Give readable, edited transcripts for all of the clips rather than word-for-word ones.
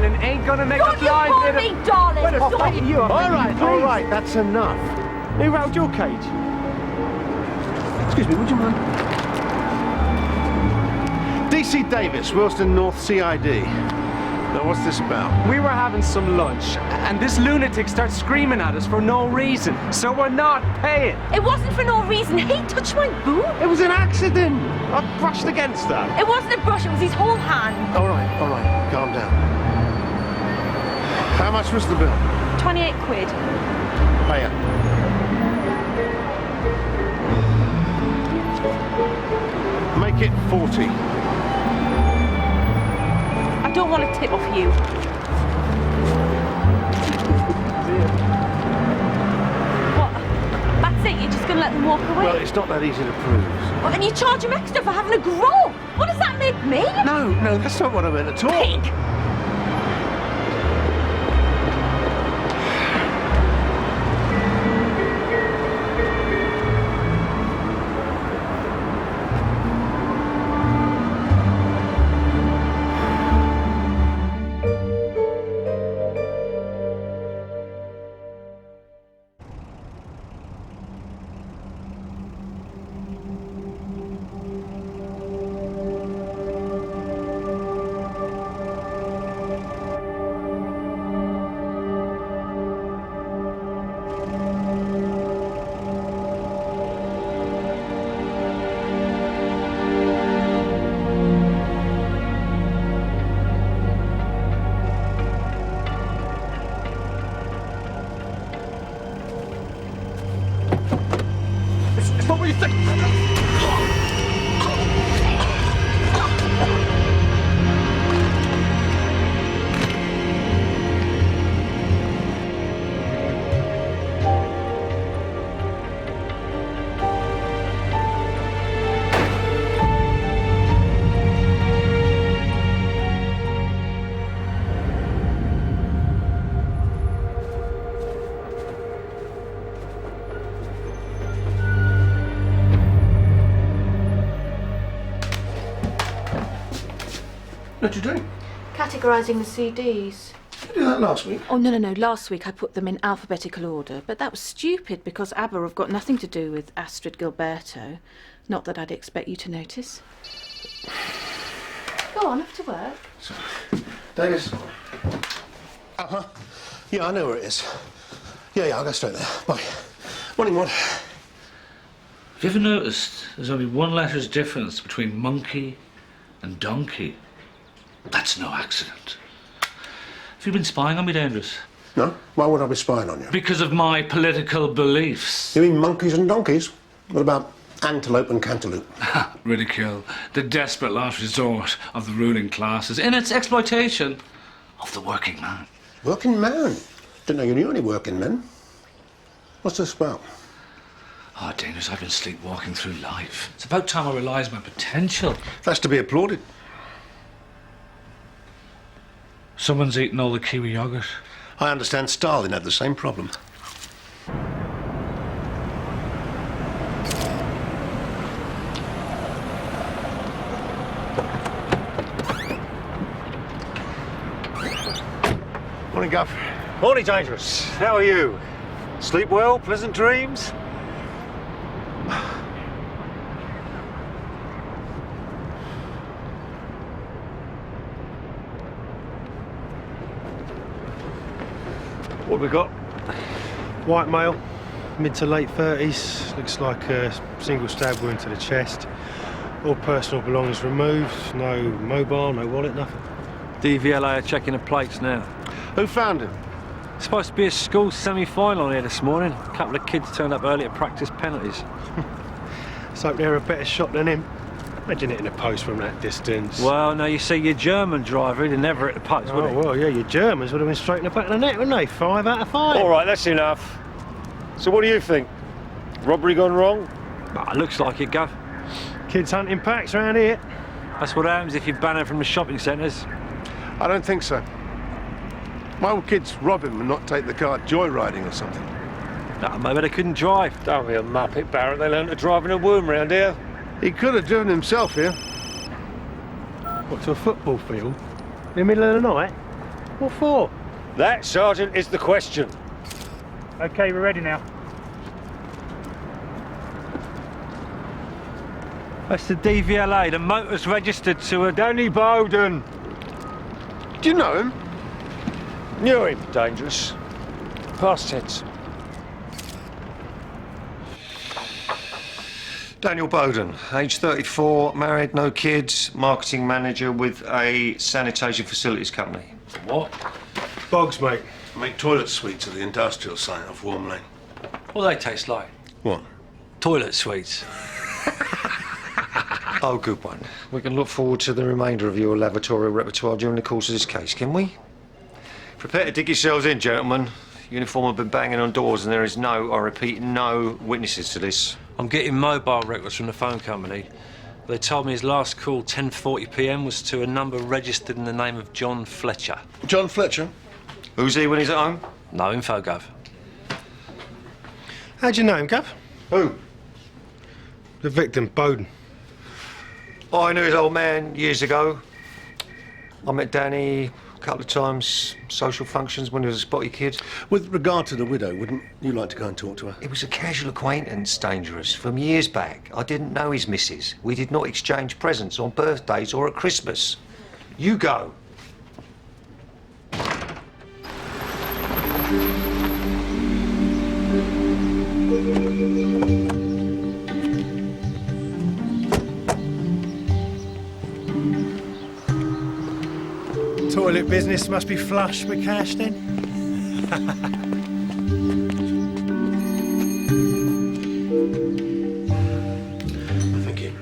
darling, ain't gonna make a fly Don't you call me darling! All right, that's enough. Who rolled your cage? Excuse me, would you mind? DC Davis, Wilston North CID. Now, what's this about? We were having some lunch, and this lunatic starts screaming at us for no reason, so we're not paying. It wasn't for no reason. He touched my boot. It was an accident. I brushed against that. It wasn't a brush, it was his whole hand. All right, calm down. How much was the bill? 28 quid. Pay it. Make it 40. I don't want a tip off you. What? That's it? You're just going to let them walk away? Well, it's not that easy to prove. Well, and you charge him extra for having a grow? What does that make me? No, that's not what I meant at all. Pig! It's not what you think. What you doing? Categorising the CDs. Did you do that last week? Oh, no. Last week I put them in alphabetical order, but that was stupid because ABBA have got nothing to do with Astrid Gilberto. Not that I'd expect you to notice. Go on, off to work. Sorry. Davis. Uh-huh. Yeah, I know where it is. Yeah, I'll go straight there. Bye. Morning, Maud. Have you ever noticed there's only one letter's difference between monkey and donkey? That's no accident. Have you been spying on me, Dangerous? No? Why would I be spying on you? Because of my political beliefs. You mean monkeys and donkeys? What about antelope and cantaloupe? Ridicule, the desperate last resort of the ruling classes in its exploitation of the working man. Working man? Didn't know you knew any working men. What's this about? Oh, Dangerous, I've been sleepwalking through life. It's about time I realised my potential. That's to be applauded. Someone's eaten all the kiwi yogurt. I understand Stalin had the same problem. Morning, Guff. Morning, Dangerous. How are you? Sleep well? Pleasant dreams? What we got? White male, mid to late 30s, looks like a single stab wound to the chest. All personal belongings removed, no mobile, no wallet, nothing. DVLA are checking the plates now. Who found him? Supposed to be a school semi-final here this morning. A couple of kids turned up early to practice penalties. Let's hope they're a better shot than him. Imagine hitting a post from that distance. Well, now you see your German driver, he'd never hit the post, would he? Well, yeah, your Germans would have been straight in the back of the net, wouldn't they? 5 out of 5. All right, that's enough. So what do you think? Robbery gone wrong? Looks like it, Gav. Kids hunting packs around here. That's what happens if you ban it from the shopping centres. I don't think so. Why would kids rob him and not take the car joyriding or something? Maybe they couldn't drive. Don't be a muppet, Barrett. They learned to drive in a womb round here. He could have driven himself here. What, to a football field? In the middle of the night? What for? That, Sergeant, is the question. OK, we're ready now. That's the DVLA. The motor's registered to a Danny Bowden. Do you know him? Knew him. Dangerous. Past tense. Daniel Bowden, age 34, married, no kids, marketing manager with a sanitation facilities company. What? Bogs, mate. Make toilet suites at the industrial site off Warm Lane. What do they taste like? What? Toilet sweets. Oh, good one. We can look forward to the remainder of your lavatorial repertoire during the course of this case, can we? Prepare to dig yourselves in, gentlemen. Uniform have been banging on doors and there is no, I repeat, no witnesses to this. I'm getting mobile records from the phone company. They told me his last call, 10:40 p.m, was to a number registered in the name of John Fletcher. John Fletcher? Who's he when he's at home? No info, Gov. How'd you know him, Gav? Who? The victim, Bowden. Oh, I knew his old man years ago. I met Danny a couple of times, social functions when he was a spotty kid. With regard to the widow, wouldn't you like to go and talk to her? It was a casual acquaintance, Dangerous, from years back. I didn't know his missus. We did not exchange presents on birthdays or at Christmas. You go. Toilet business must be flush with cash then. Thank you.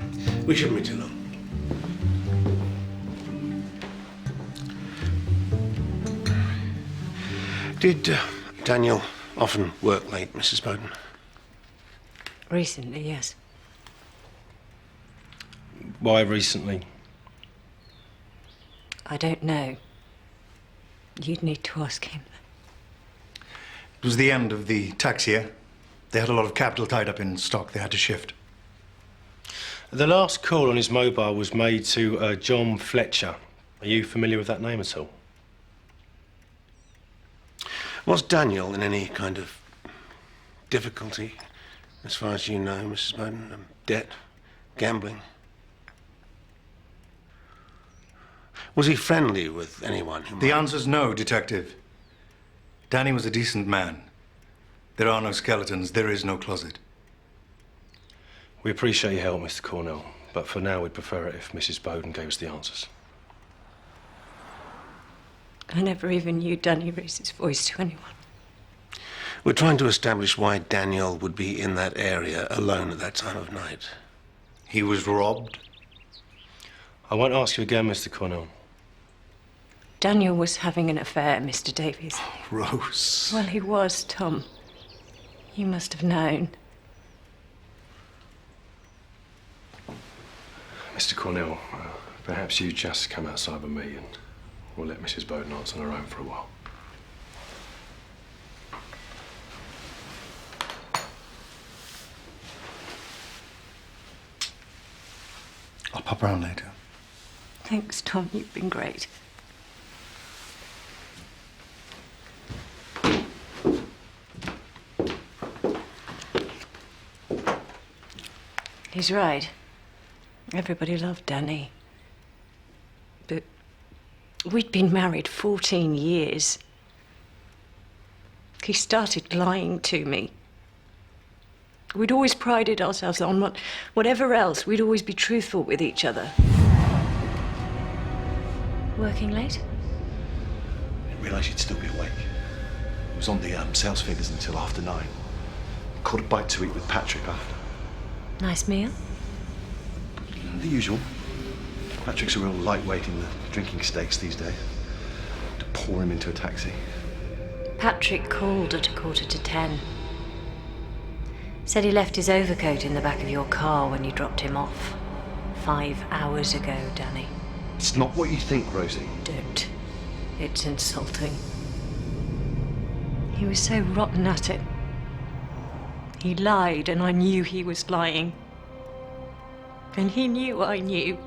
We shouldn't be too long. Did Daniel often work late, Mrs. Bowden? Recently, yes. Why recently? I don't know. You'd need to ask him. It was the end of the tax year. They had a lot of capital tied up in stock. They had to shift. The last call on his mobile was made to John Fletcher. Are you familiar with that name at all? Was Daniel in any kind of difficulty, as far as you know, Mrs. Bowden? Debt? Gambling? Was he friendly with anyone who The might... answer's no, Detective. Danny was a decent man. There are no skeletons. There is no closet. We appreciate your help, Mr. Cornell, but for now we'd prefer it if Mrs. Bowden gave us the answers. I never even knew Danny raised his voice to anyone. We're trying to establish why Daniel would be in that area alone at that time of night. He was robbed. I won't ask you again, Mr. Cornell. Daniel was having an affair, Mr. Davies. Rose. Well, he was, Tom. You must have known. Mr. Cornell, perhaps you just come outside with me and we'll let Mrs. Bowden answer on her own for a while. I'll pop around later. Thanks, Tom. You've been great. He's right. Everybody loved Danny. But we'd been married 14 years. He started lying to me. We'd always prided ourselves on whatever else, we'd always be truthful with each other. Working late? I didn't realise you'd still be awake. I was on the sales figures until after 9. Caught a bite to eat with Patrick after. Nice meal? The usual. Patrick's a real lightweight in the drinking stakes these days. To pour him into a taxi. Patrick called at 10:15. Said he left his overcoat in the back of your car when you dropped him off. 5 hours ago, Danny. It's not what you think, Rosie. Don't. It's insulting. He was so rotten at it. He lied, and I knew he was lying. And he knew I knew.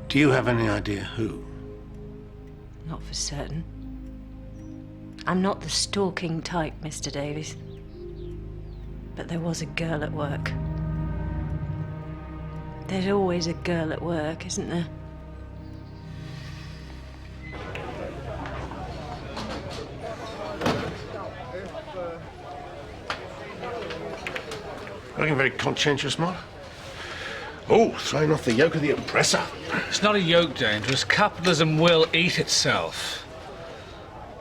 Do you have any idea who? Not for certain. I'm not the stalking type, Mr. Davies. But there was a girl at work. There's always a girl at work, isn't there? Looking very conscientious, Mark. Oh, throwing off the yoke of the oppressor. It's not a yoke, Dangerous. Capitalism will eat itself.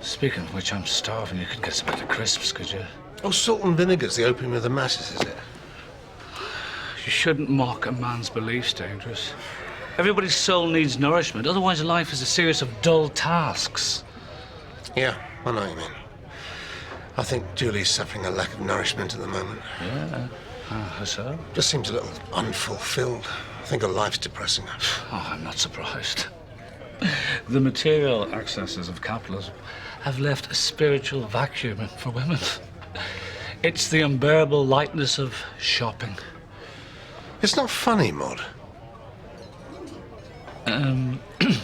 Speaking of which, I'm starving. You could get some better crisps, could you? Oh, salt and vinegar's the opium of the masses, is it? You shouldn't mock a man's beliefs, Dangerous. Everybody's soul needs nourishment. Otherwise, life is a series of dull tasks. Yeah, I know what you mean. I think Julie's suffering a lack of nourishment at the moment. Yeah. How so? Just seems a little unfulfilled. I think her life's depressing her. Oh, I'm not surprised. The material excesses of capitalism have left a spiritual vacuum for women. It's the unbearable lightness of shopping. It's not funny, Maud. Do you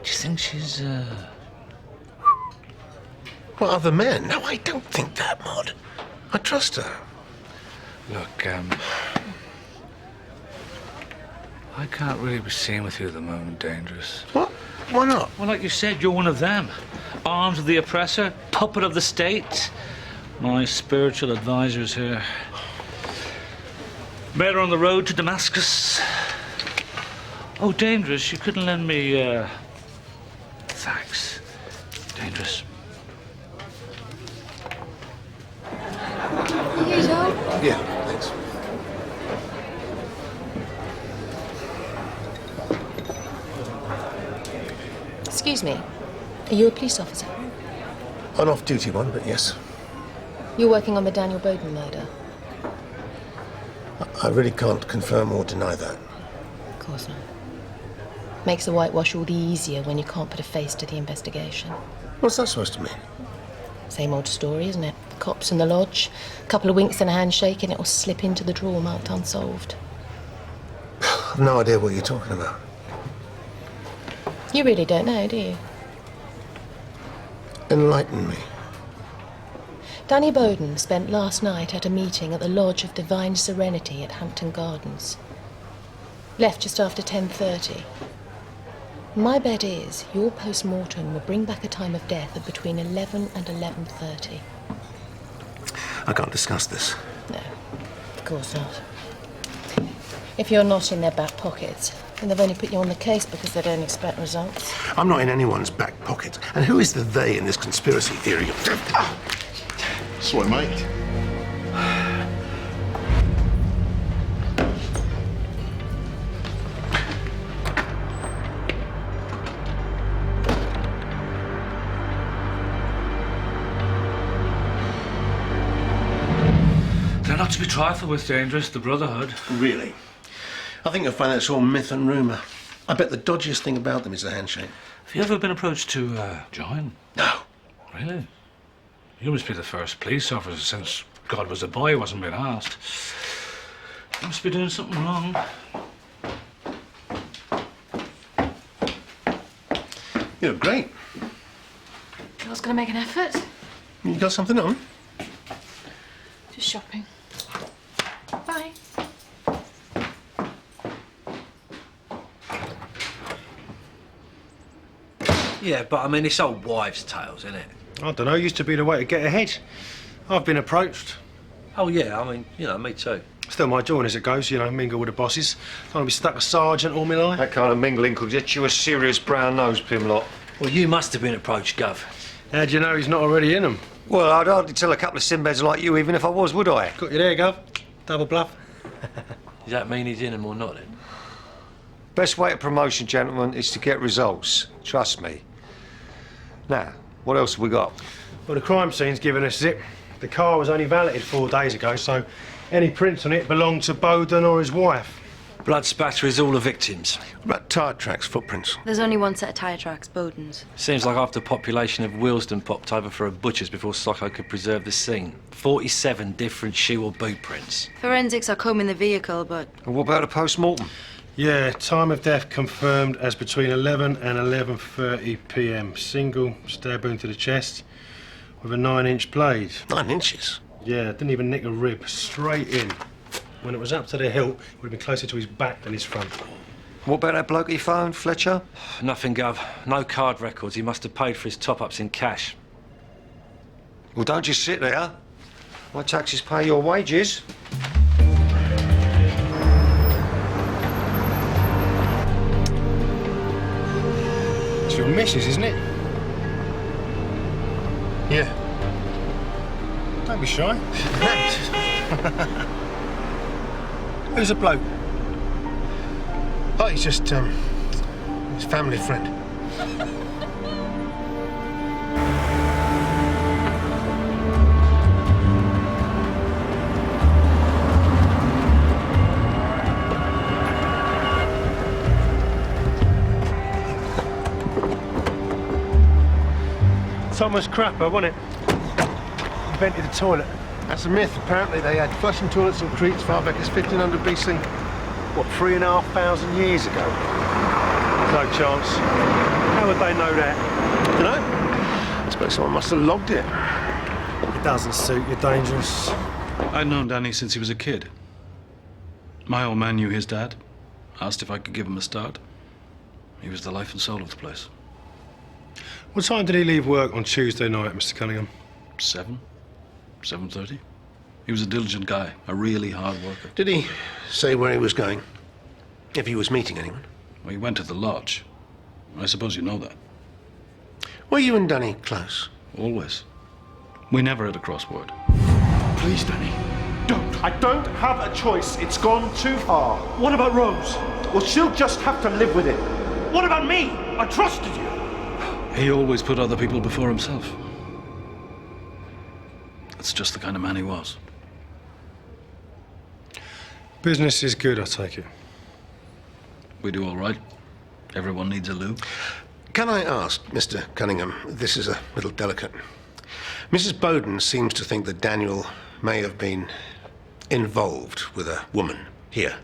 think she's, What, other men? No, I don't think that, Maud. I trust her. Look, I can't really be seen with you at the moment, Dangerous. What? Why not? Well, like you said, you're one of them. Arms of the oppressor, puppet of the state. My spiritual advisor's here. Met her on the road to Damascus. Oh, Dangerous, you couldn't lend me, thanks. Dangerous. Yeah, thanks. Excuse me, are you a police officer? An off-duty one, but yes. You're working on the Daniel Bowden murder? I really can't confirm or deny that. Of course not. Makes the whitewash all the easier when you can't put a face to the investigation. What's that supposed to mean? Same old story, isn't it? The cops in the lodge, a couple of winks and a handshake, and it will slip into the drawer marked unsolved. I've no idea what you're talking about. You really don't know, do you? Enlighten me. Danny Bowden spent last night at a meeting at the Lodge of Divine Serenity at Hampton Gardens. Left just after 10:30. My bet is your post-mortem will bring back a time of death of between 11 and 11:30. I can't discuss this. No, of course not. If you're not in their back pockets, then they've only put you on the case because they don't expect results. I'm not in anyone's back pocket. And who is the they in this conspiracy theory? Sorry, mate. They're not to be trifled with, Dangerous, the Brotherhood. Really? I think you'll find that's all myth and rumour. I bet the dodgiest thing about them is the handshake. Have you ever been approached to join? No. Really? You must be the first police officer since God was a boy who wasn't being asked. You must be doing something wrong. You look great. I was going to make an effort. You got something on? Just shopping. Bye. Yeah, but I mean, it's old wives' tales, isn't it? I don't know, used to be the way to get ahead. I've been approached. Oh, yeah, I mean, you know, me too. Still my join as it goes, you know, mingle with the bosses. Don't want to be stuck a sergeant all my life. That kind of mingling could get you a serious brown-nosed Pimlot. Well, you must have been approached, Gov. How do you know he's not already in them? Well, I'd hardly tell a couple of Sinbads like you, even if I was, would I? Got you there, Gov. Double bluff. Does that mean he's in them or not, then? Best way to promotion, gentlemen, is to get results. Trust me. Now, what else have we got? Well, the crime scene's given us zip. The car was only valeted 4 days ago, so any prints on it belonged to Bowden or his wife. Blood spatter is all the victims. What about tyre tracks, footprints? There's only one set of tyre tracks, Bowden's. Seems like half the population of Willesden popped over for a butcher's before Socko could preserve the scene. 47 different shoe or boot prints. Forensics are combing the vehicle, but... And what about a post-mortem? Yeah, time of death confirmed as between 11 and 11:30 p.m. Single stab wound to the chest with a 9-inch blade. 9 inches? Yeah, didn't even nick a rib. Straight in. When it was up to the hilt, it would have been closer to his back than his front. What about that bloke he phoned, Fletcher? Nothing, Gov. No card records. He must have paid for his top-ups in cash. Well, don't just sit there. My taxes pay your wages. It's your missus, isn't it? Yeah. Don't be shy. Who's the bloke? Oh, he's just, his family friend. Thomas Crapper, wasn't it? Invented the toilet. That's a myth. Apparently they had flushing toilets in Crete as far back as 1500 BC. What, 3,500 years ago? No chance. How would they know that? Dunno. I suppose someone must have logged it. It doesn't suit you, Dangerous. I'd known Danny since he was a kid. My old man knew his dad. Asked if I could give him a start. He was the life and soul of the place. What time did he leave work on Tuesday night, Mr. Cunningham? 7:30. He was a diligent guy, a really hard worker. Did he say where he was going? If he was meeting anyone? Well, he went to the lodge. I suppose you know that. Were you and Danny close? Always. We never had a crossword. Please, Danny, don't. I don't have a choice. It's gone too far. What about Rose? Well, she'll just have to live with it. What about me? I trusted you. He always put other people before himself. That's just the kind of man he was. Business is good, I take it. We do all right. Everyone needs a loo. Can I ask, Mr. Cunningham, this is a little delicate. Mrs. Bowden seems to think that Daniel may have been involved with a woman here.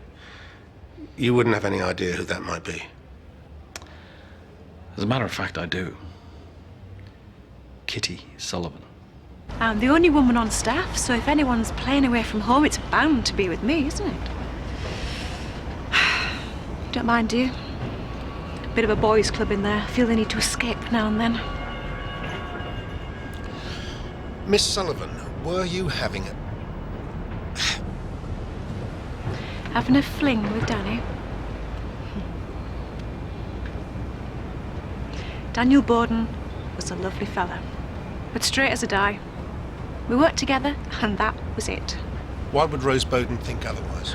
You wouldn't have any idea who that might be? As a matter of fact, I do. Kitty Sullivan. I'm the only woman on staff, so if anyone's playing away from home, it's bound to be with me, isn't it? Don't mind, do you? Bit of a boys' club in there. Feel the need to escape now and then. Miss Sullivan, were you having a... Having a fling with Danny. Daniel Bowden was a lovely fella, but straight as a die. We worked together, and that was it. Why would Rose Bowden think otherwise?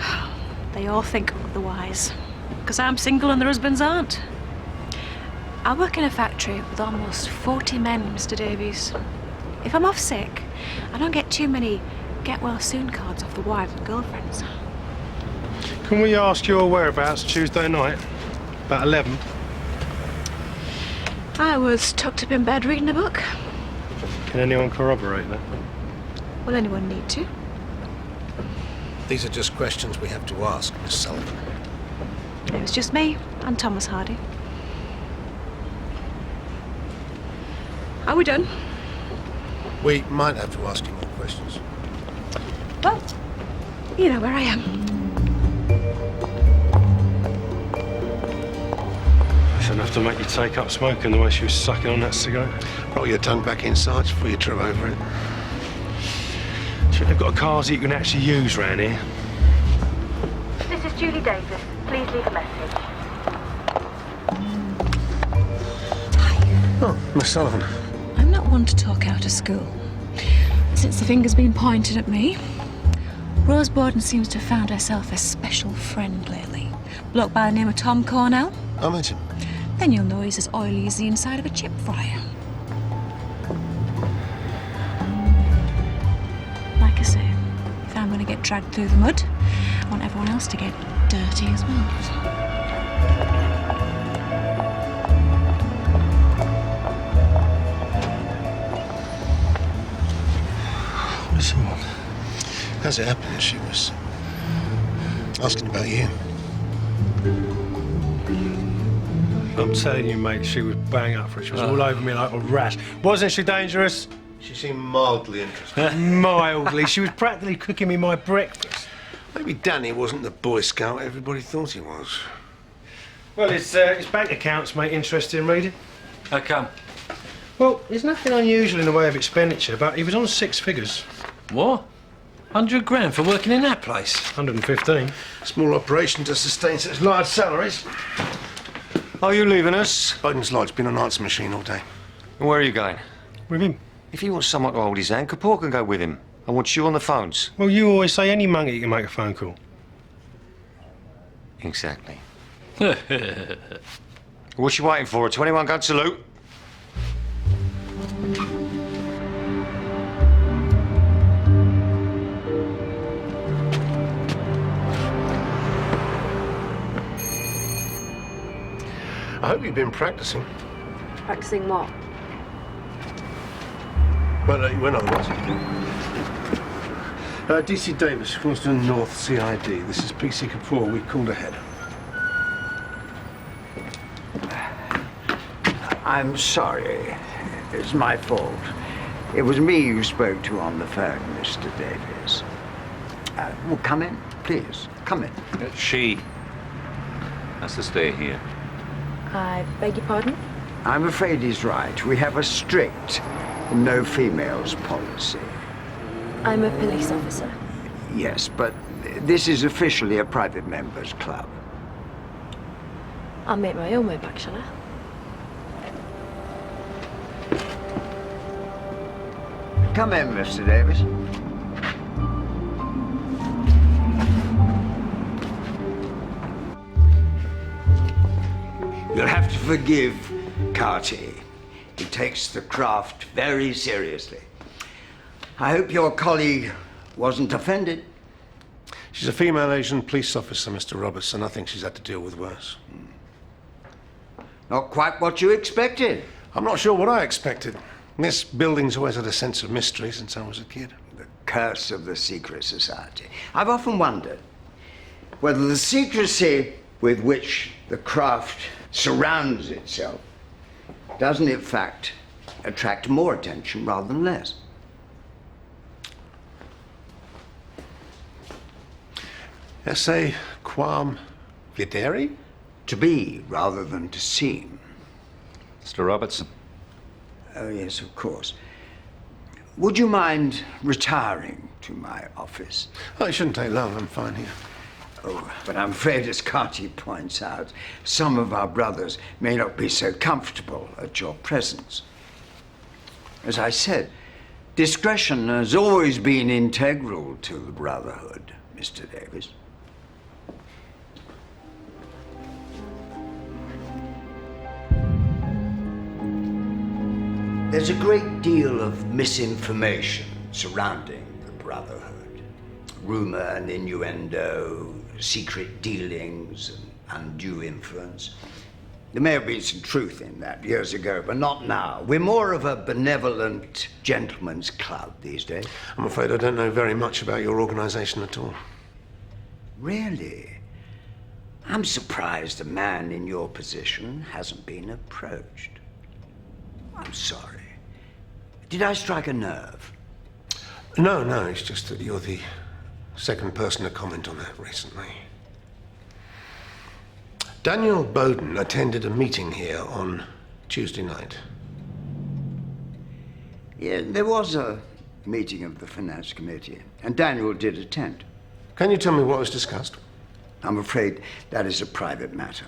They all think otherwise. Because I'm single and their husbands aren't. I work in a factory with almost 40 men, Mr. Davies. If I'm off sick, I don't get too many get-well-soon cards off the wives and girlfriends. Can we ask your whereabouts Tuesday night? About 11? I was tucked up in bed reading a book. Can anyone corroborate that? Will anyone need to? These are just questions we have to ask, Miss Sullivan. It was just me and Thomas Hardy. Are we done? We might have to ask you more questions. Well, you know where I am. That's enough to make you take up smoking the way she was sucking on that cigarette. Roll your tongue back in, Sarge, before you trip over it. Should have got a car that you can actually use round here. This is Julie Davis. Please leave a message. Oh, Miss Sullivan. I'm not one to talk out of school. Since the finger's been pointed at me, Rose Bowden seems to have found herself a special friend lately. Bloke by the name of Tom Cornell. I met him. Then you'll know he's as oily as the inside of a chip fryer. Like I say, if I'm going to get dragged through the mud, I want everyone else to get dirty as well. As it happened, she was asking about you. I'm telling you, mate, she was bang up for it. She was all over me like a rat. Wasn't she dangerous? She seemed mildly interested. Mildly. She was practically cooking me my breakfast. Maybe Danny wasn't the Boy Scout everybody thought he was. Well, his bank accounts, mate, interesting reading. How come? Well, there's nothing unusual in the way of expenditure, but he was on 6 figures. What? 100 grand for working in that place? 115. Small operation to sustain such large salaries. Are you leaving us? Bowden's Lodge, been on answer machine all day. And where are you going? With him. If he wants someone to hold his hand, Kapoor can go with him. I want you on the phones. Well, you always say any monkey can make a phone call. Exactly. What you waiting for? A 21-gun salute? I hope you've been practicing. Practicing what? Well, you went otherwise. DC Davis, Queenston North CID. This is PC Kapoor. We called ahead. I'm sorry. It's my fault. It was me you spoke to on the phone, Mr. Davis. Well, come in, please. Come in. She has to stay here. I beg your pardon? I'm afraid he's right. We have a strict no females policy. I'm a police officer. Yes, but this is officially a private members club. I'll make my own way back, shall I? Come in, Mr. Davis. You'll have to forgive Carty. He takes the craft very seriously. I hope your colleague wasn't offended. She's a female Asian police officer, Mr. Robertson. I think she's had to deal with worse. Not quite what you expected. I'm not sure what I expected. This building's always had a sense of mystery since I was a kid. The curse of the secret society. I've often wondered whether the secrecy with which the craft surrounds itself doesn't in fact attract more attention rather than less. Esse quam videri? To be rather than to seem. Mr. Robertson. Oh, yes, of course. Would you mind retiring to my office? Oh, it shouldn't take long. I'm fine here. Oh, but I'm afraid, as Carty points out, some of our brothers may not be so comfortable at your presence. As I said, discretion has always been integral to the Brotherhood, Mr. Davis. There's a great deal of misinformation surrounding the Brotherhood. Rumor and innuendo, secret dealings, and undue influence. There may have been some truth in that years ago, but not now. We're more of a benevolent gentleman's club these days. I'm afraid I don't know very much about your organization at all. Really? I'm surprised a man in your position hasn't been approached. I'm sorry. Did I strike a nerve? No, it's just that you're the second person to comment on that recently. Daniel Bowden attended a meeting here on Tuesday night. Yeah, there was a meeting of the Finance Committee, and Daniel did attend. Can you tell me what was discussed? I'm afraid that is a private matter.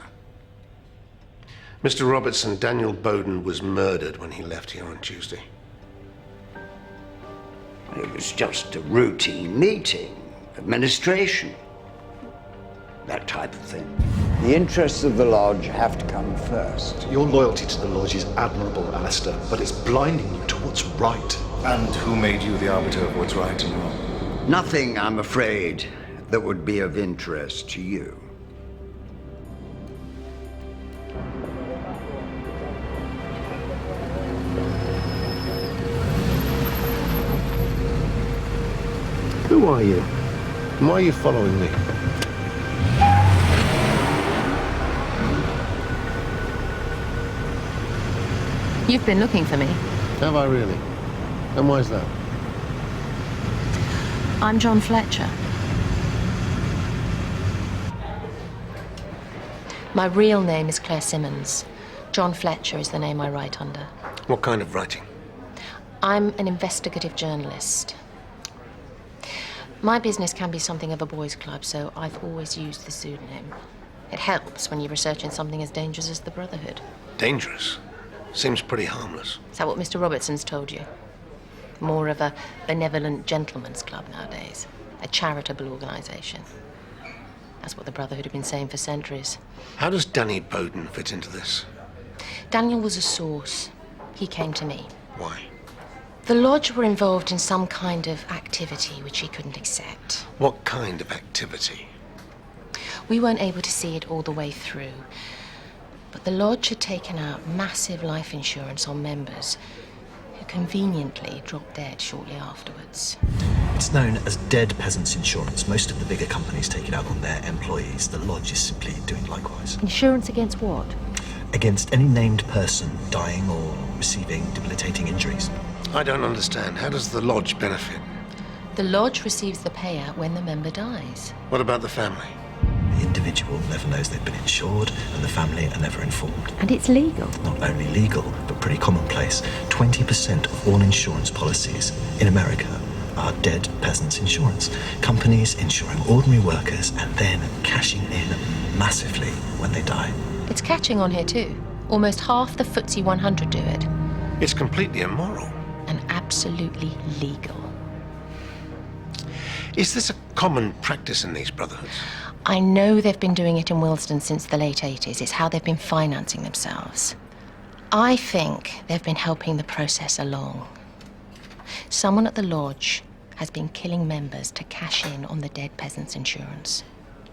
Mr. Robertson, Daniel Bowden was murdered when he left here on Tuesday. It was just a routine meeting, administration, that type of thing. The interests of the lodge have to come first. Your loyalty to the lodge is admirable, Alistair, but it's blinding you to what's right. And who made you the arbiter of what's right and wrong? Nothing, I'm afraid, that would be of interest to you. Who are you? And why are you following me? You've been looking for me. Have I really? And why is that? I'm John Fletcher. My real name is Claire Simmons. John Fletcher is the name I write under. What kind of writing? I'm an investigative journalist. My business can be something of a boys' club, so I've always used the pseudonym. It helps when you're researching something as dangerous as the Brotherhood. Dangerous? Seems pretty harmless. Is that what Mr. Robertson's told you? More of a benevolent gentleman's club nowadays. A charitable organisation. That's what the Brotherhood have been saying for centuries. How does Danny Bowden fit into this? Daniel was a source. He came to me. Why? The Lodge were involved in some kind of activity which he couldn't accept. What kind of activity? We weren't able to see it all the way through. But the Lodge had taken out massive life insurance on members who conveniently dropped dead shortly afterwards. It's known as dead peasants insurance. Most of the bigger companies take it out on their employees. The Lodge is simply doing likewise. Insurance against what? Against any named person dying or receiving debilitating injuries. I don't understand. How does the Lodge benefit? The Lodge receives the payout when the member dies. What about the family? The individual never knows they've been insured, and the family are never informed. And it's legal? Not only legal, but pretty commonplace. 20% of all insurance policies in America are dead peasants insurance. Companies insuring ordinary workers and then cashing in massively when they die. It's catching on here too. Almost half the FTSE 100 do it. It's completely immoral. And absolutely legal. Is this a common practice in these brotherhoods? I know they've been doing it in Willesden since the late 80s. It's how they've been financing themselves. I think they've been helping the process along. Someone at the Lodge has been killing members to cash in on the dead peasants' insurance.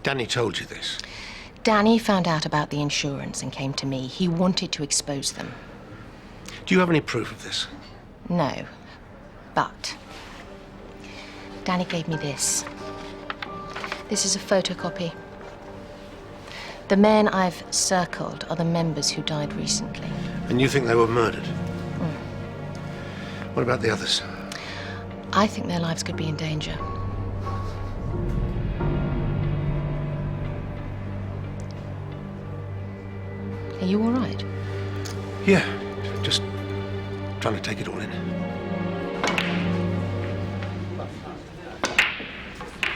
Danny told you this? Danny found out about the insurance and came to me. He wanted to expose them. Do you have any proof of this? No. But Danny gave me this. This is a photocopy. The men I've circled are the members who died recently. And you think they were murdered? What about the others? I think their lives could be in danger. Are you all right? Yeah, just trying to take it all in.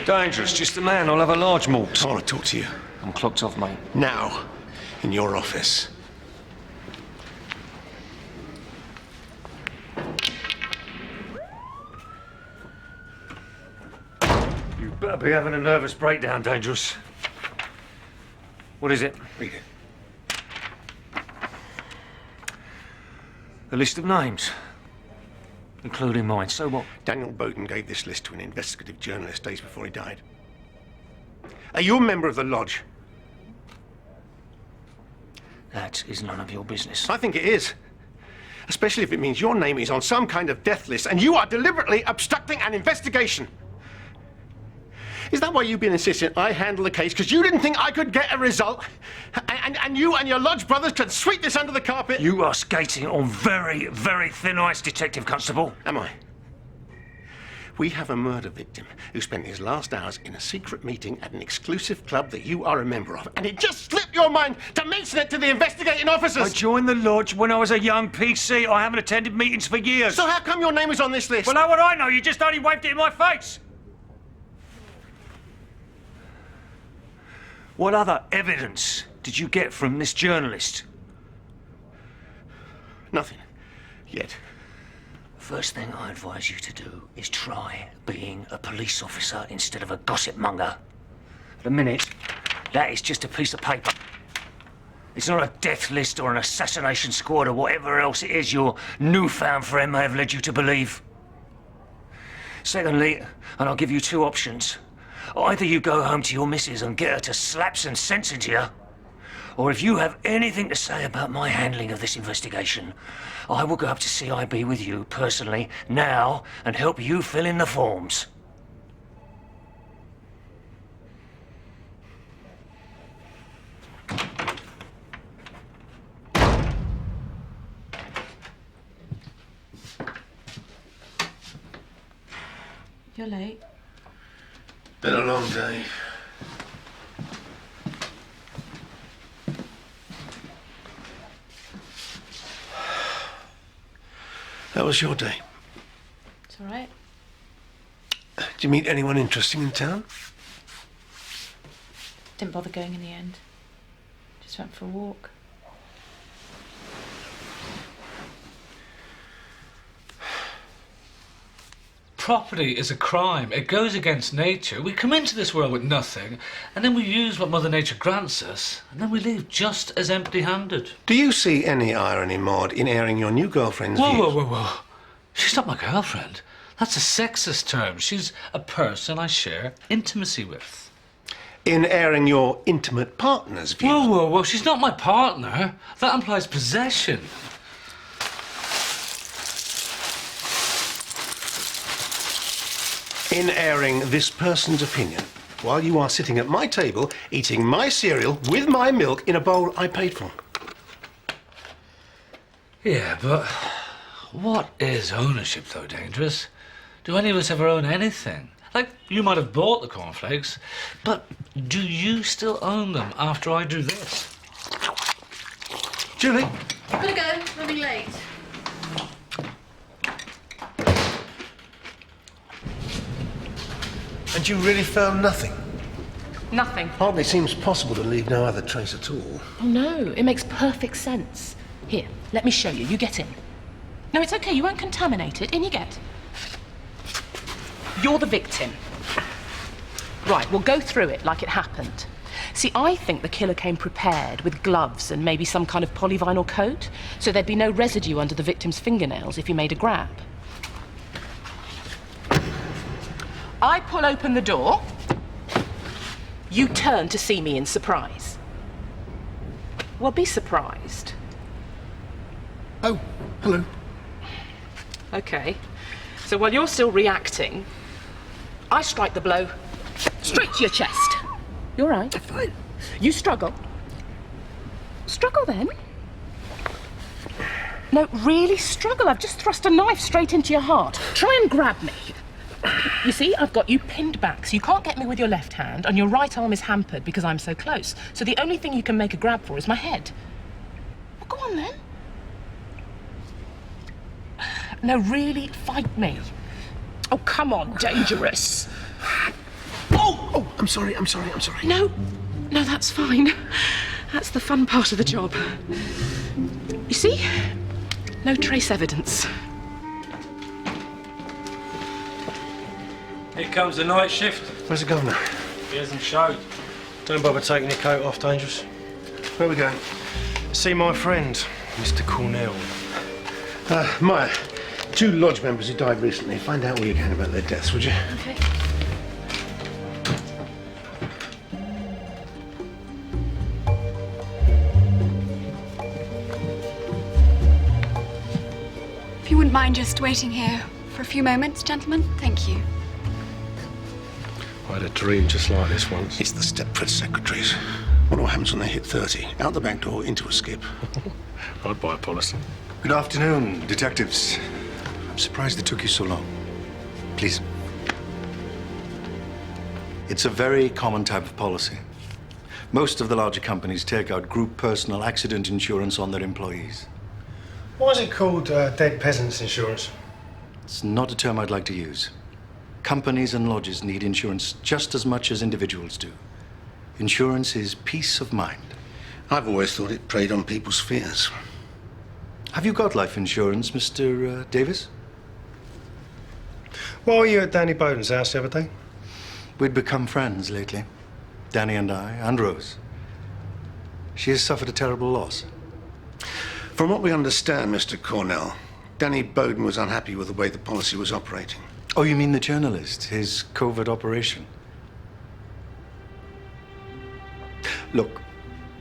Dangerous, just a man. I'll have a large malt. I want to talk to you. I'm clocked off, mate. Now, in your office. You better be having a nervous breakdown, Dangerous. What is it? Read it. A list of names, including mine. So what? Daniel Bowden gave this list to an investigative journalist days before he died. Are you a member of the Lodge? That is none of your business. I think it is. Especially if it means your name is on some kind of death list and you are deliberately obstructing an investigation. Is that why you've been insisting I handle the case? Because you didn't think I could get a result? And you and your Lodge brothers could sweep this under the carpet? You are skating on very, very thin ice, Detective Constable. Am I? We have a murder victim who spent his last hours in a secret meeting at an exclusive club that you are a member of. And it just slipped your mind to mention it to the investigating officers. I joined the Lodge when I was a young PC. I haven't attended meetings for years. So how come your name is on this list? Well, how would I know? You just only waved it in my face. What other evidence did you get from this journalist? Nothing. Yet. First thing I advise you to do is try being a police officer instead of a gossip monger. For the minute, that is just a piece of paper. It's not a death list or an assassination squad or whatever else it is your newfound friend may have led you to believe. Secondly, and I'll give you two options. Either you go home to your missus and get her to slap some sense into you, or if you have anything to say about my handling of this investigation, I will go up to CIB with you personally now and help you fill in the forms. So late. Been a long day. How was your day? It's all right. Did you meet anyone interesting in town? Didn't bother going in the end. Just went for a walk. Property is a crime. It goes against nature. We come into this world with nothing, and then we use what Mother Nature grants us, and then we leave just as empty-handed. Do you see any irony, Maud, in airing your new girlfriend's views? Whoa. She's not my girlfriend. That's a sexist term. She's a person I share intimacy with. In airing your intimate partner's views? Whoa. She's not my partner. That implies possession. In airing this person's opinion, while you are sitting at my table, eating my cereal with my milk in a bowl I paid for. Yeah, but what is ownership, though, Dangerous? Do any of us ever own anything? Like, you might have bought the cornflakes, but do you still own them after I do this? Julie? I've got to go. Running late. And you really found nothing? Nothing. Hardly seems possible to leave no other trace at all. Oh, no. It makes perfect sense. Here, let me show you. You get in. No, it's okay. You won't contaminate it. In you get. You're the victim. Right, we'll go through it like it happened. See, I think the killer came prepared with gloves and maybe some kind of polyvinyl coat, so there'd be no residue under the victim's fingernails if you made a grab. I pull open the door. You turn to see me in surprise. Well, be surprised. Oh, hello. Okay. So while you're still reacting, I strike the blow straight to your chest. You're right. Fine. You struggle. Struggle then. No, really struggle. I've just thrust a knife straight into your heart. Try and grab me. You see, I've got you pinned back, so you can't get me with your left hand, and your right arm is hampered because I'm so close. So the only thing you can make a grab for is my head. Well, go on then. No, really, fight me. Oh, come on, Dangerous. Oh, I'm sorry. No, that's fine. That's the fun part of the job. You see? No trace evidence. Here comes the night shift. Where's the governor? He hasn't showed. Don't bother taking your coat off, Dangerous. Where are we going? See my friend, Mr. Cornell. Maya, 2 lodge members who died recently. Find out all you can about their deaths, would you? Okay. If you wouldn't mind just waiting here for a few moments, gentlemen. Thank you. I had a dream just like this once. It's the Stepford secretaries. What happens when they hit 30? Out the back door, into a skip. I'd buy a policy. Good afternoon, detectives. I'm surprised it took you so long. Please. It's a very common type of policy. Most of the larger companies take out group personal accident insurance on their employees. Why is it called dead peasants insurance? It's not a term I'd like to use. Companies and lodges need insurance just as much as individuals do. Insurance is peace of mind. I've always thought it preyed on people's fears. Have you got life insurance, Mr. Davis? Why were you at Danny Bowden's house the other day? We'd become friends lately. Danny and I, and Rose. She has suffered a terrible loss. From what we understand, Mr. Cornell, Danny Bowden was unhappy with the way the policy was operating. Oh, you mean the journalist, his covert operation? Look,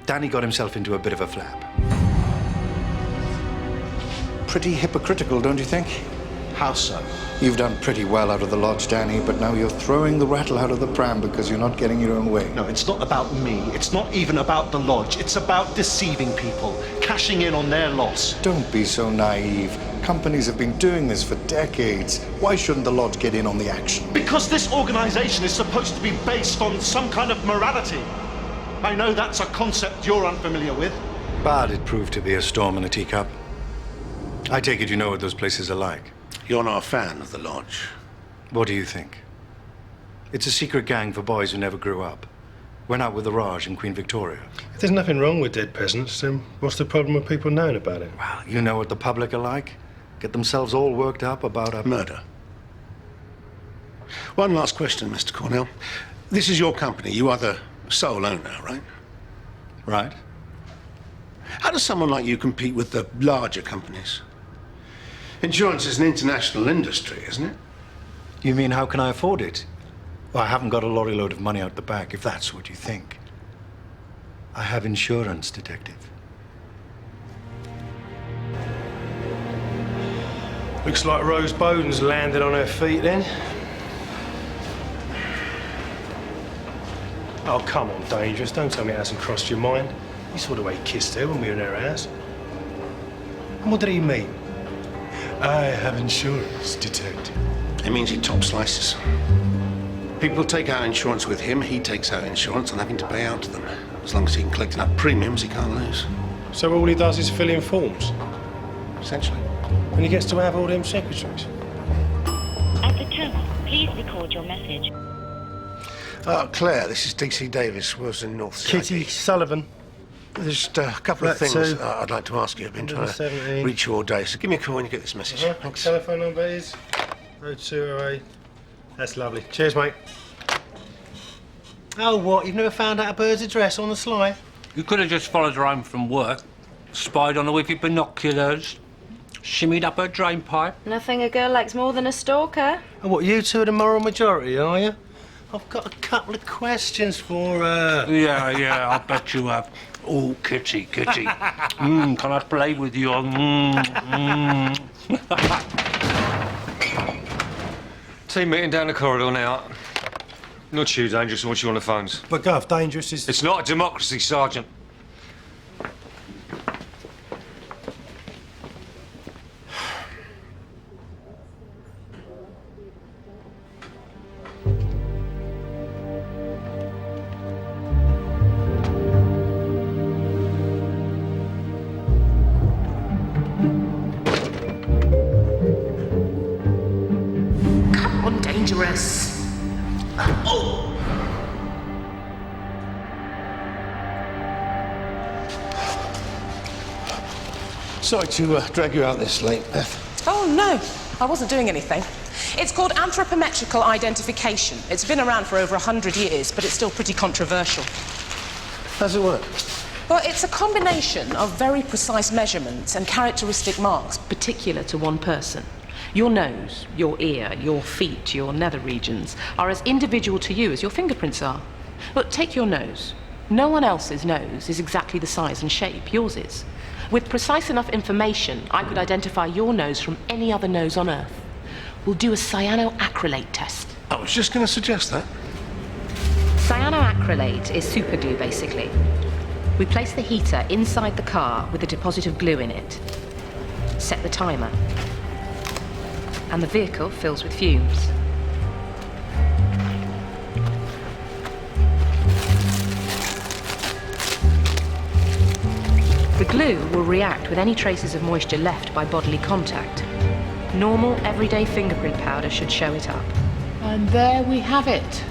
Danny got himself into a bit of a flap. Pretty hypocritical, don't you think? How so? You've done pretty well out of the lodge, Danny, but now you're throwing the rattle out of the pram because you're not getting your own way. No, it's not about me. It's not even about the lodge. It's about deceiving people, cashing in on their loss. Don't be so naive. Companies have been doing this for decades. Why shouldn't the lodge get in on the action? Because this organization is supposed to be based on some kind of morality. I know that's a concept you're unfamiliar with. But it proved to be a storm in a teacup. I take it you know what those places are like. You're not a fan of the lodge. What do you think? It's a secret gang for boys who never grew up. Went out with the Raj in Queen Victoria. If there's nothing wrong with dead peasants, then what's the problem with people knowing about it? Well, you know what the public are like. Get themselves all worked up about a murder. One last question, Mr. Cornell. This is your company. You are the sole owner, right? Right. How does someone like you compete with the larger companies? Insurance is an international industry, isn't it? You mean how can I afford it? Well, I haven't got a lorry load of money out the back, if that's what you think. I have insurance, detective. Looks like Rose Bowden's landed on her feet then. Oh, come on, Dangerous. Don't tell me it hasn't crossed your mind. You saw the way he kissed her when we were in her house. And what did he mean? I have insurance, detective. It means he top slices. People take out insurance with him, he takes out insurance on having to pay out to them. As long as he can collect enough premiums, he can't lose. So all he does is fill in forms? Essentially. And he gets to have all them secretaries? At the tone, please record your message. Claire, this is DC Davis, was in North Kitty Sullivan. There's just a couple of things I'd like to ask you. I've been trying to reach you all day, so give me a call when you get this message. Thanks. Telephone number is 0208. That's lovely. Cheers, mate. Oh, what? You've never found out a bird's address on the sly? You could have just followed her home from work, spied on her with your binoculars, shimmied up her drain pipe. Nothing a girl likes more than a stalker. And what, you two are the moral majority, are you? I've got a couple of questions for her. Yeah, I bet you have. Oh, Kitty. Can I play with you? Team meeting down the corridor now. Not you, Dangerous, I want you on the phones. But Gov, Dangerous is... It's not a democracy, Sergeant. Dangerous. Oh! Sorry to drag you out this late, Beth. Oh, no. I wasn't doing anything. It's called anthropometrical identification. It's been around for over 100 years, but it's still pretty controversial. How's it work? Well, it's a combination of very precise measurements and characteristic marks particular to one person. Your nose, your ear, your feet, your nether regions are as individual to you as your fingerprints are. Look, take your nose. No one else's nose is exactly the size and shape. Yours is. With precise enough information, I could identify your nose from any other nose on Earth. We'll do a cyanoacrylate test. I was just going to suggest that. Cyanoacrylate is superglue, basically. We place the heater inside the car with a deposit of glue in it. Set the timer. And the vehicle fills with fumes. The glue will react with any traces of moisture left by bodily contact. Normal, everyday fingerprint powder should show it up. And there we have it.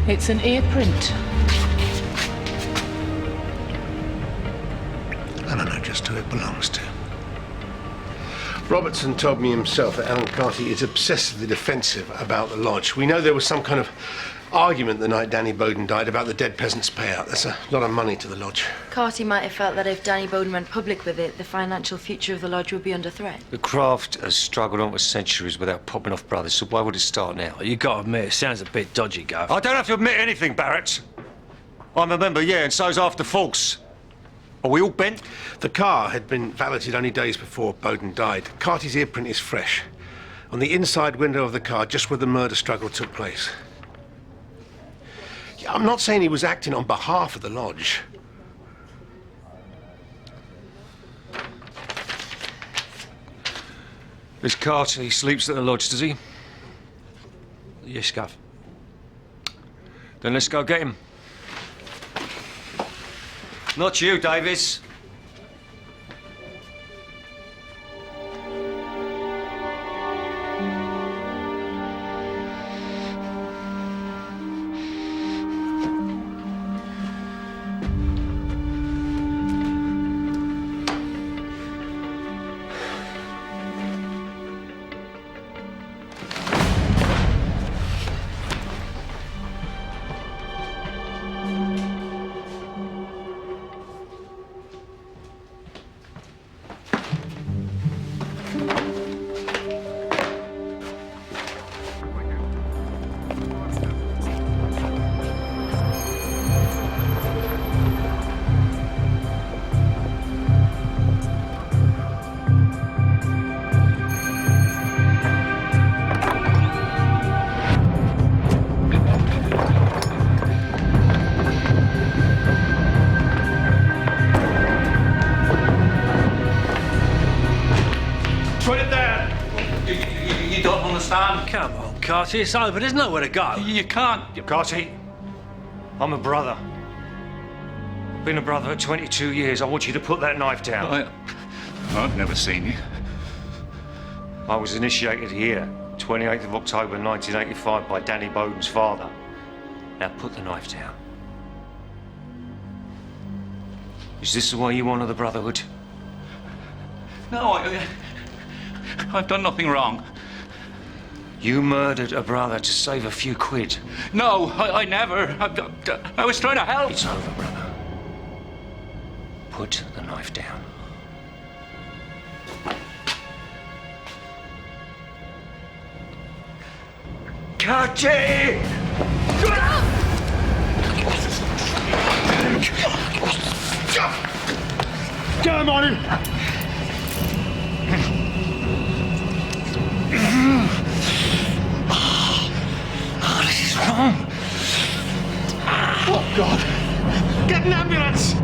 It's an ear print. I don't know just who it belongs to. Robertson told me himself that Alan Carty is obsessively defensive about the lodge. We know there was some kind of argument the night Danny Bowden died about the dead peasants' payout. That's a lot of money to the lodge. Carty might have felt that if Danny Bowden went public with it, the financial future of the lodge would be under threat. The craft has struggled on for centuries without popping off brothers, so why would it start now? You got to admit, it sounds a bit dodgy, Gov. I don't have to admit anything, Barrett. I'm a member, yeah, and so's half the force. Are we all bent? The car had been valeted only days before Bowden died. Carty's ear print is fresh. On the inside window of the car, just where the murder struggle took place. Yeah, I'm not saying he was acting on behalf of the lodge. This Carter, he sleeps at the lodge, does he? Yes, Gav. Then let's go get him. Not you, Davis. You don't understand. Come on, Carty, it's over. There's nowhere to go. You can't. Carty, I'm a brother. Been a brother for 22 years. I want you to put that knife down. I've never seen you. I was initiated here, 28th of October 1985, by Danny Bowden's father. Now put the knife down. Is this the way you honour the Brotherhood? No, I've done nothing wrong. You murdered a brother to save a few quid. No, I never. I was trying to help. It's over, brother. Put the knife down. Carty! Get him on him! Oh, this is wrong. Oh, God! Get an ambulance!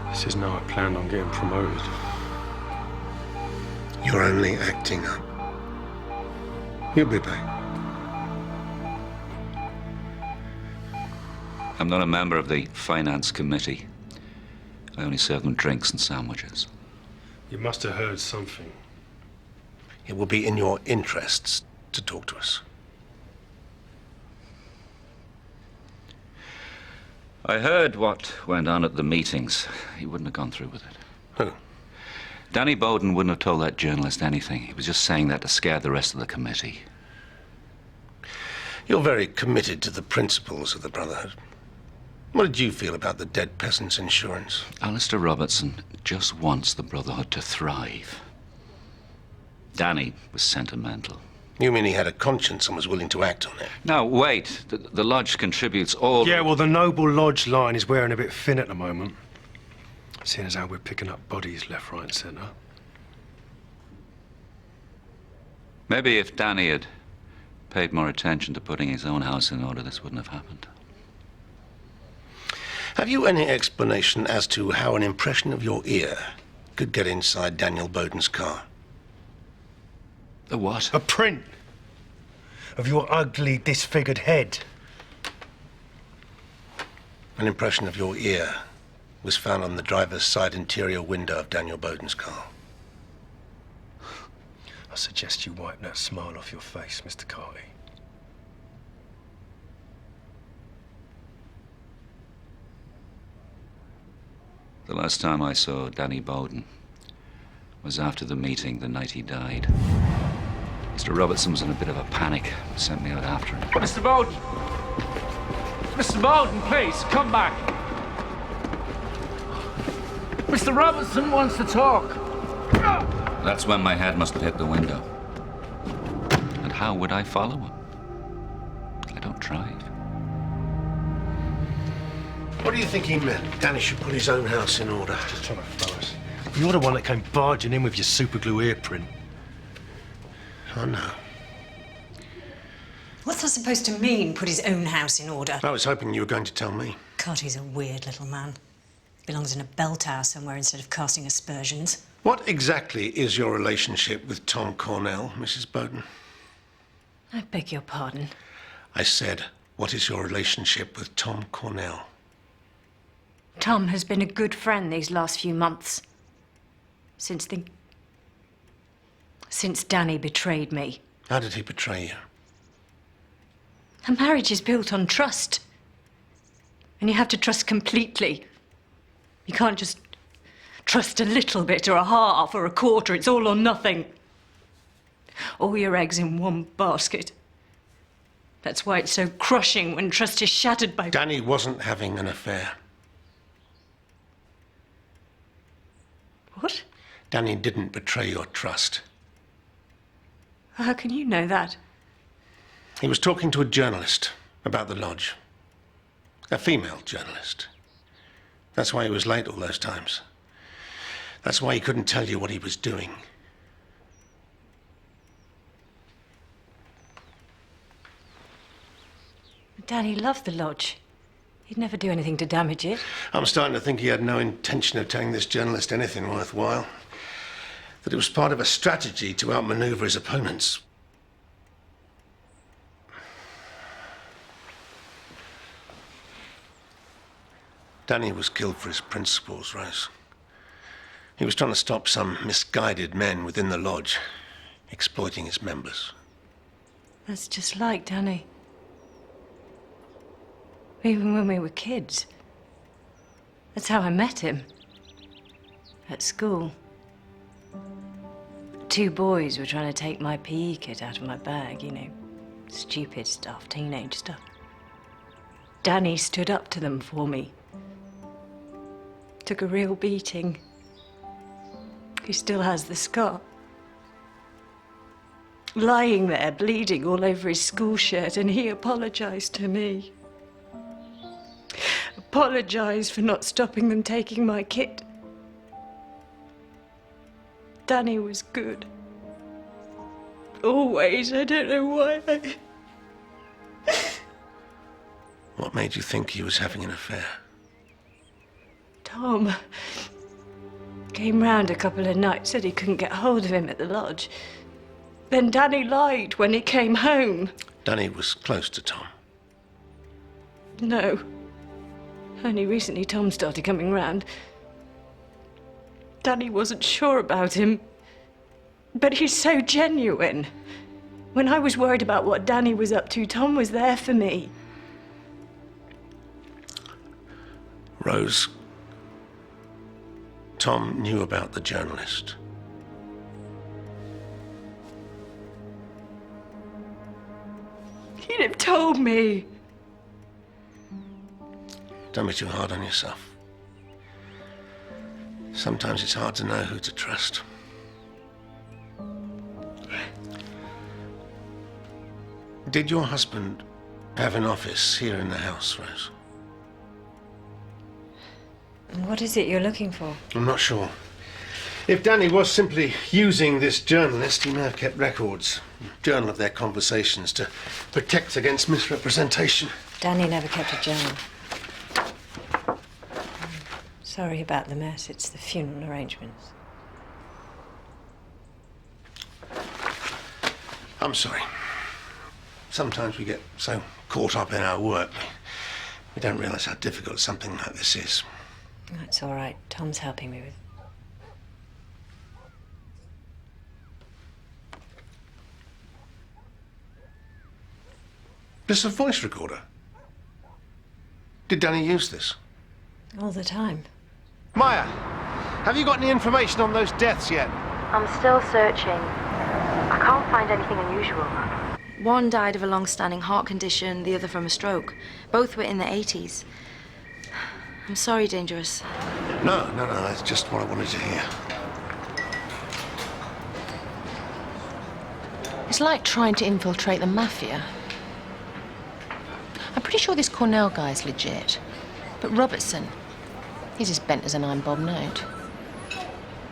This isn't how I planned on getting promoted. You're only acting up. You'll be back. I'm not a member of the finance committee. I only serve them drinks and sandwiches. You must have heard something. It will be in your interests to talk to us. I heard what went on at the meetings. He wouldn't have gone through with it. Who? Danny Bowden wouldn't have told that journalist anything. He was just saying that to scare the rest of the committee. You're very committed to the principles of the Brotherhood. What did you feel about the dead peasants' insurance? Alistair Robertson just wants the Brotherhood to thrive. Danny was sentimental. You mean he had a conscience and was willing to act on it? Now, wait. The Lodge contributes all... Yeah, well, the Noble Lodge line is wearing a bit thin at the moment. Seeing as how we're picking up bodies left, right and centre. Maybe if Danny had paid more attention to putting his own house in order, this wouldn't have happened. Have you any explanation as to how an impression of your ear could get inside Daniel Bowden's car? The what? A print of your ugly, disfigured head. An impression of your ear was found on the driver's side interior window of Daniel Bowden's car. I suggest you wipe that smile off your face, Mr. Carty. The last time I saw Danny Bowden was after the meeting the night he died. Mr. Robertson was in a bit of a panic. Sent me out after him. Mr. Bowden! Mr. Bowden, please, come back. Mr. Robertson wants to talk. That's when my head must have hit the window. And how would I follow him? I don't drive. What do you think he meant? Danny should put his own house in order. Just trying to throw us. You're the one that came barging in with your superglue ear print. I know. What's that supposed to mean, put his own house in order? I was hoping you were going to tell me. God, he's a weird little man. Belongs in a bell tower somewhere instead of casting aspersions. What exactly is your relationship with Tom Cornell, Mrs. Bowden? I beg your pardon. I said, what is your relationship with Tom Cornell? Tom has been a good friend these last few months. Since Danny betrayed me. How did he betray you? A marriage is built on trust. And you have to trust completely. You can't just trust a little bit or a half or a quarter. It's all or nothing. All your eggs in one basket. That's why it's so crushing when trust is shattered by... Danny wasn't having an affair. What? Danny didn't betray your trust. How can you know that? He was talking to a journalist about the lodge. A female journalist. That's why he was late all those times. That's why he couldn't tell you what he was doing. Danny loved the lodge. He'd never do anything to damage it. I'm starting to think he had no intention of telling this journalist anything worthwhile. That it was part of a strategy to outmaneuver his opponents. Danny was killed for his principles, Rose. He was trying to stop some misguided men within the lodge, exploiting his members. That's just like Danny. Even when we were kids. That's how I met him. At school. 2 boys were trying to take my PE kit out of my bag, you know. Stupid stuff, teenage stuff. Danny stood up to them for me. Took a real beating. He still has the scar. Lying there, bleeding all over his school shirt, and he apologized to me. Apologized for not stopping them taking my kit. Danny was good. Always. I don't know why. What made you think he was having an affair? Tom came round a couple of nights, said he couldn't get hold of him at the lodge. Then Danny lied when he came home. Danny was close to Tom. No. Only recently Tom started coming round. Danny wasn't sure about him. But he's so genuine. When I was worried about what Danny was up to, Tom was there for me. Rose, Tom knew about the journalist. He'd have told me. Don't be too hard on yourself. Sometimes it's hard to know who to trust. Did your husband have an office here in the house, Rose? What is it you're looking for? I'm not sure. If Danny was simply using this journalist, he may have kept records, journal of their conversations to protect against misrepresentation. Danny never kept a journal. Sorry about the mess. It's the funeral arrangements. I'm sorry. Sometimes we get so caught up in our work, we don't realise how difficult something like this is. That's all right. Tom's helping me with... This is a voice recorder. Did Danny use this? all the time. Maya, have you got any information on those deaths yet? I'm still searching. I can't find anything unusual. One died of a long-standing heart condition, the other from a stroke. Both were in their 80s. I'm sorry, Dangerous. No, that's just what I wanted to hear. It's like trying to infiltrate the mafia. I'm pretty sure this Cornell guy's legit. But Robertson, he's as bent as an iron bob note.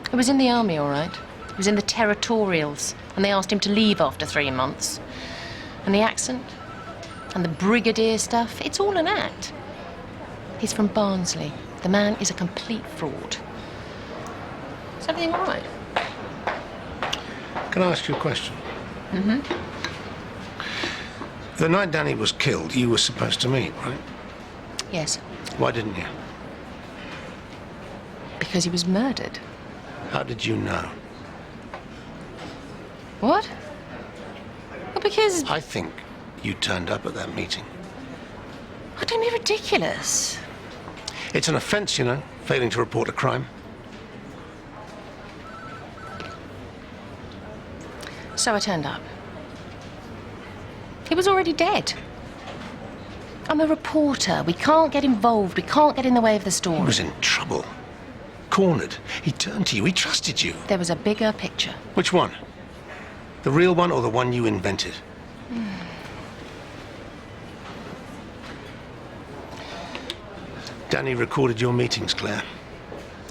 He was in the army, all right. He was in the territorials, and they asked him to leave after 3 months. And the accent, and the brigadier stuff, it's all an act. He's from Barnsley. The man is a complete fraud. Is everything all right? Can I ask you a question? Mm-hmm. The night Danny was killed, you were supposed to meet, right? Yes, Why didn't you? because he was murdered. How did you know? What? Well, because... I think you turned up at that meeting. Oh, don't be ridiculous. It's an offence, you know, failing to report a crime. So I turned up. He was already dead. I'm a reporter. We can't get involved. We can't get in the way of the story. He was in trouble. Cornered. He turned to you. He trusted you. There was a bigger picture. Which one? The real one or the one you invented? Danny recorded your meetings, Claire.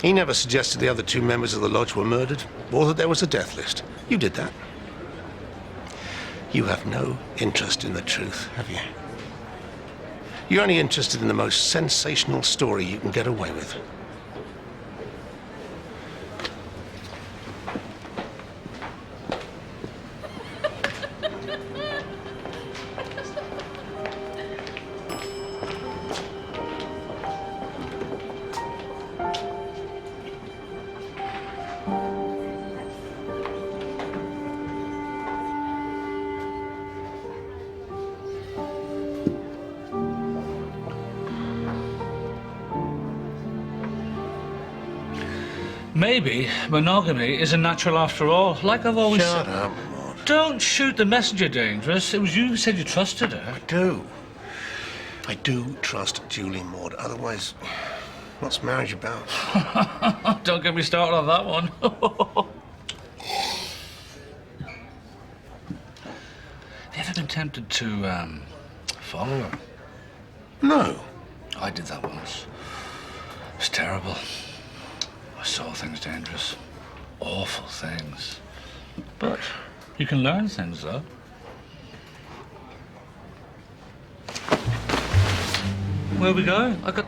He never suggested the other 2 members of the lodge were murdered, or that there was a death list. You did that. You have no interest in the truth, have you? You're only interested in the most sensational story you can get away with. Maybe monogamy is a natural after all, like I've always Shut said. up, Maud. Don't shoot the messenger, Dangerous. It was you who said you trusted her. I do trust Julie, Maud. Otherwise, what's marriage about? Don't get me started on that one. Have you ever been tempted to, follow her? No. I did that once. It was terrible. I saw things, Dangerous. Awful things. But you can learn things, though. Where are we going? I got...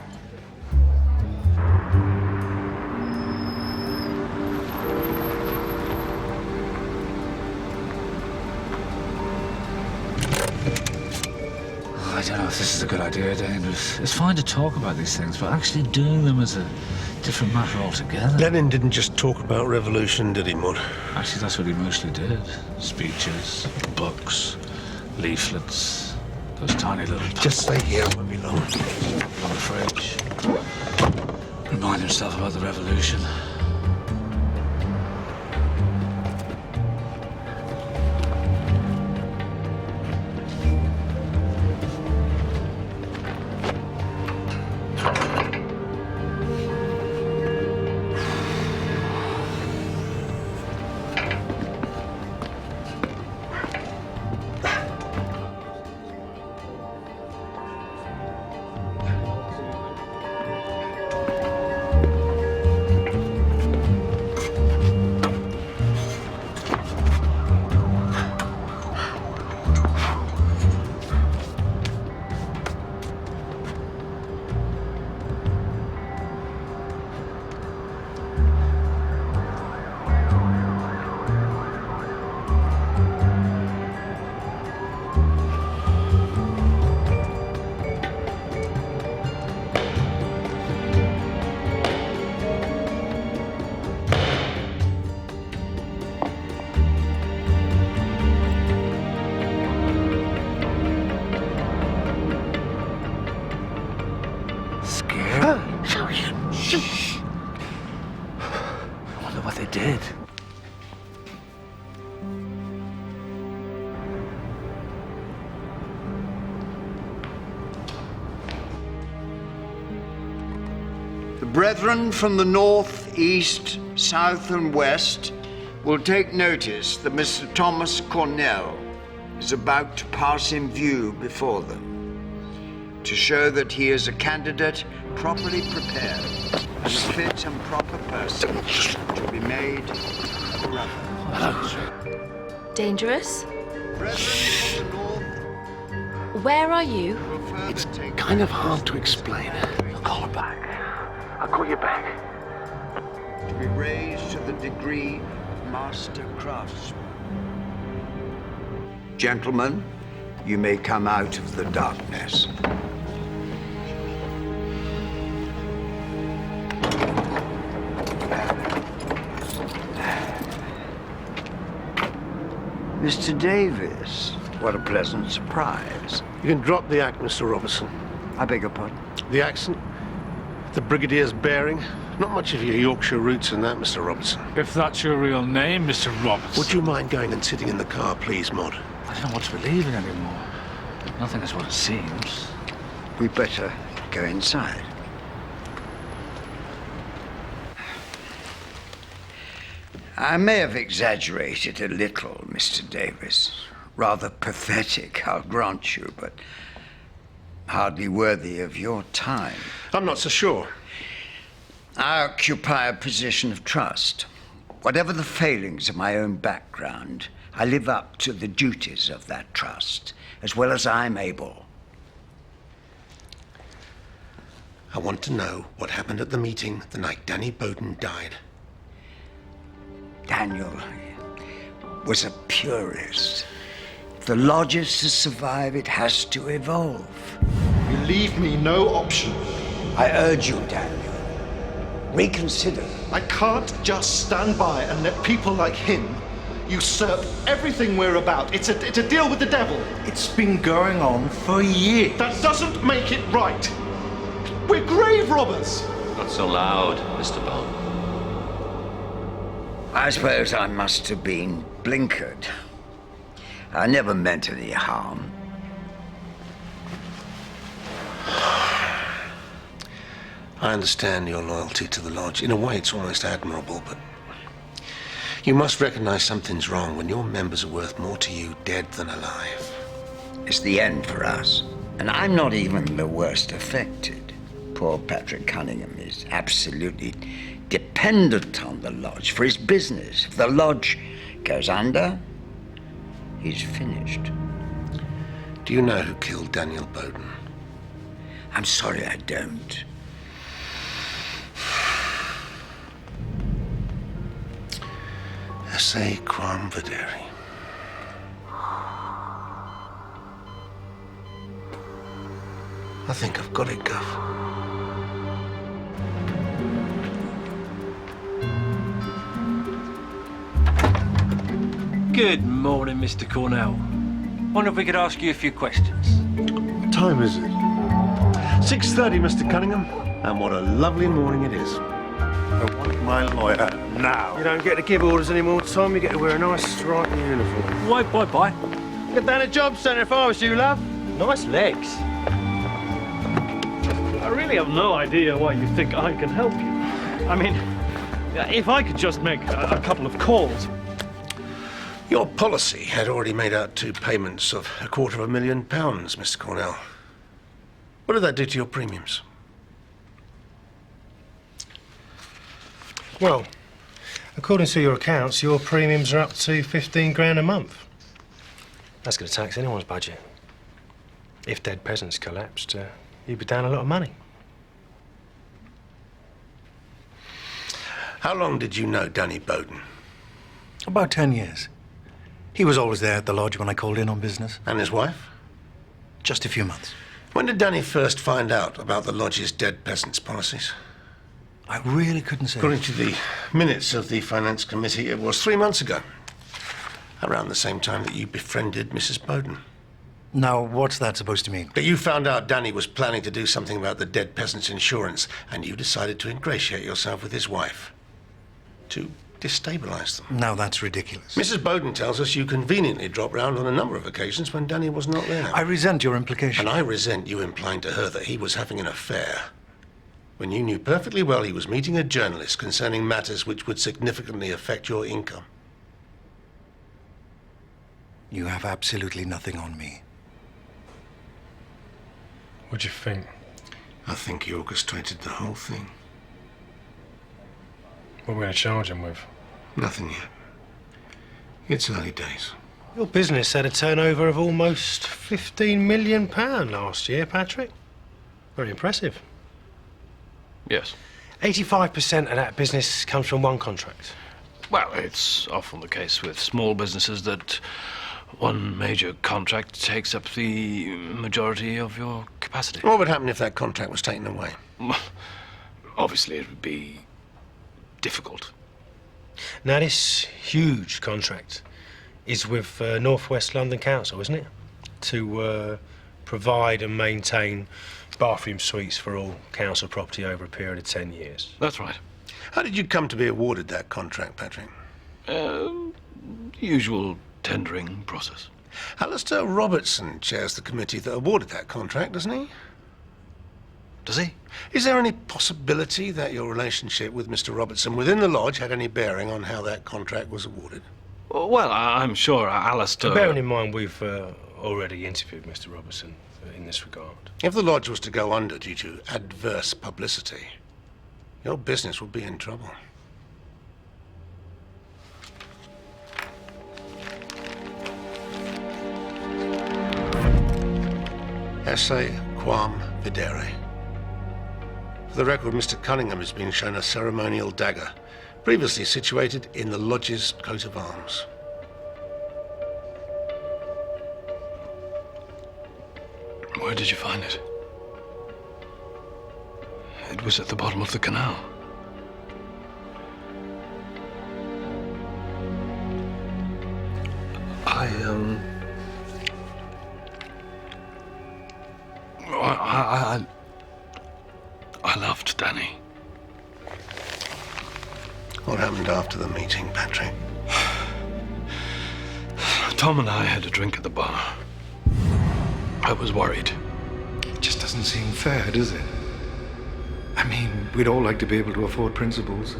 I don't know if this is a good idea, Dangerous. It's fine to talk about these things, but actually doing them is a different matter altogether. Lenin didn't just talk about revolution, did he, Maud? Actually, that's what he mostly did. Speeches, books, leaflets, those tiny little... Just stay here where we belong. On the fridge. Remind himself about the revolution. The brethren from the north, east, south, and west will take notice that Mr. Thomas Cornell is about to pass in view before them, to show that he is a candidate properly prepared as a fit and proper person to be made a brother. Dangerous? Where are you? It's kind of hard to explain. I'll call her back. I'll call you back. To be raised to the degree of Master Craftsman. Gentlemen, you may come out of the darkness. Mr. Davis, what a pleasant surprise. You can drop the act, Mr. Robertson. I beg your pardon? The accent, the Brigadier's bearing. Not much of your Yorkshire roots in that, Mr. Robertson. If that's your real name, Mr. Robertson. Would you mind going and sitting in the car, please, Maud? I don't know what to believe in anymore. Nothing is what it seems. We'd better go inside. I may have exaggerated a little, Mr. Davis. Rather pathetic, I'll grant you, but hardly worthy of your time. I'm not so sure. I occupy a position of trust. Whatever the failings of my own background, I live up to the duties of that trust, as well as I'm able. I want to know what happened at the meeting the night Danny Bowden died. Daniel was a purist. If the lodge is to survive, it has to evolve. You leave me no option. I urge you, Daniel. Reconsider. I can't just stand by and let people like him usurp everything we're about. It's a deal with the devil. It's been going on for years. That doesn't make it right. We're grave robbers. Not so loud, Mr. Bond. I suppose I must have been blinkered. I never meant any harm. I understand your loyalty to the lodge. In a way, it's almost admirable, but you must recognize something's wrong when your members are worth more to you dead than alive. It's the end for us, and I'm not even the worst affected. Poor Patrick Cunningham is absolutely dependent on the lodge for his business. If the lodge goes under, he's finished. Do you know who killed Daniel Bowden? I'm sorry, I don't. Esse quam vedere. I think I've got it, Guff. Good morning, Mr. Cornell. Wonder if we could ask you a few questions. What time is it? 6:30, Mr. Cunningham. And what a lovely morning it is. I want my lawyer now. You don't get to give orders anymore, Tom. You get to wear a nice stripy uniform. Bye. Get down to job centre if I was you, love. Nice legs. I really have no idea why you think I can help you. I mean, if I could just make a couple of calls. Your policy had already made out 2 payments of £250,000, Mr. Cornell. What did that do to your premiums? Well, according to your accounts, your premiums are up to 15 grand a month. That's going to tax anyone's budget. If Dead Peasants collapsed, you'd be down a lot of money. How long did you know Danny Bowden? About 10 years. He was always there at the lodge when I called in on business. And his wife? Just a few months. When did Danny first find out about the lodge's Dead Peasants policies? I really couldn't say. According to the minutes of the Finance Committee, it was 3 months ago. Around the same time that you befriended Mrs. Bowden. Now, what's that supposed to mean? That you found out Danny was planning to do something about the Dead Peasants insurance, and you decided to ingratiate yourself with his wife. To destabilize them. Now that's ridiculous. Mrs. Bowden tells us you conveniently dropped round on a number of occasions when Danny was not there. I resent your implication. And I resent you implying to her that he was having an affair when you knew perfectly well he was meeting a journalist concerning matters which would significantly affect your income? You have absolutely nothing on me. What do you think? I think he orchestrated the whole thing. What are we going to charge him with? Nothing yet. It's early days. Your business had a turnover of almost £15 million last year, Patrick. Very impressive. Yes. 85% of that business comes from one contract. Well, it's often the case with small businesses that one major contract takes up the majority of your capacity. What would happen if that contract was taken away? Obviously, it would be difficult. Now, this huge contract is with North West London Council, isn't it? To provide and maintain bathroom suites for all council property over a period of 10 years. That's right. How did you come to be awarded that contract, Patrick? Usual tendering process. Alistair Robertson chairs the committee that awarded that contract, doesn't he? Does he? Is there any possibility that your relationship with Mr. Robertson within the lodge had any bearing on how that contract was awarded? Well, I'm sure Alistair... Bearing in mind we've already interviewed Mr. Robertson in this regard. If the lodge was to go under due to adverse publicity, your business would be in trouble. Esse quam videre. For the record, Mr. Cunningham has been shown a ceremonial dagger, previously situated in the lodge's coat of arms. Where did you find it? It was at the bottom of the canal. I loved Danny. What happened after the meeting, Patrick? Tom and I had a drink at the bar. I was worried. It just doesn't seem fair, does it? I mean, we'd all like to be able to afford principles.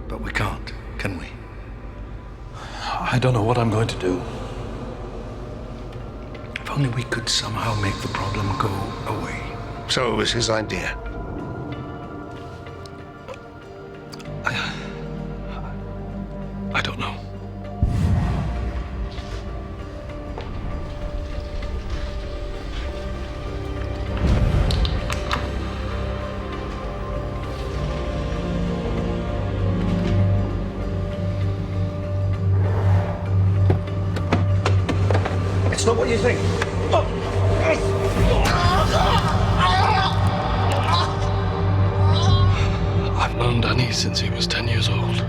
But we can't, can we? I don't know what I'm going to do. If only we could somehow make the problem go away. So it was his idea. I don't know. It's not what you think. I've known Danny since he was 10 years old.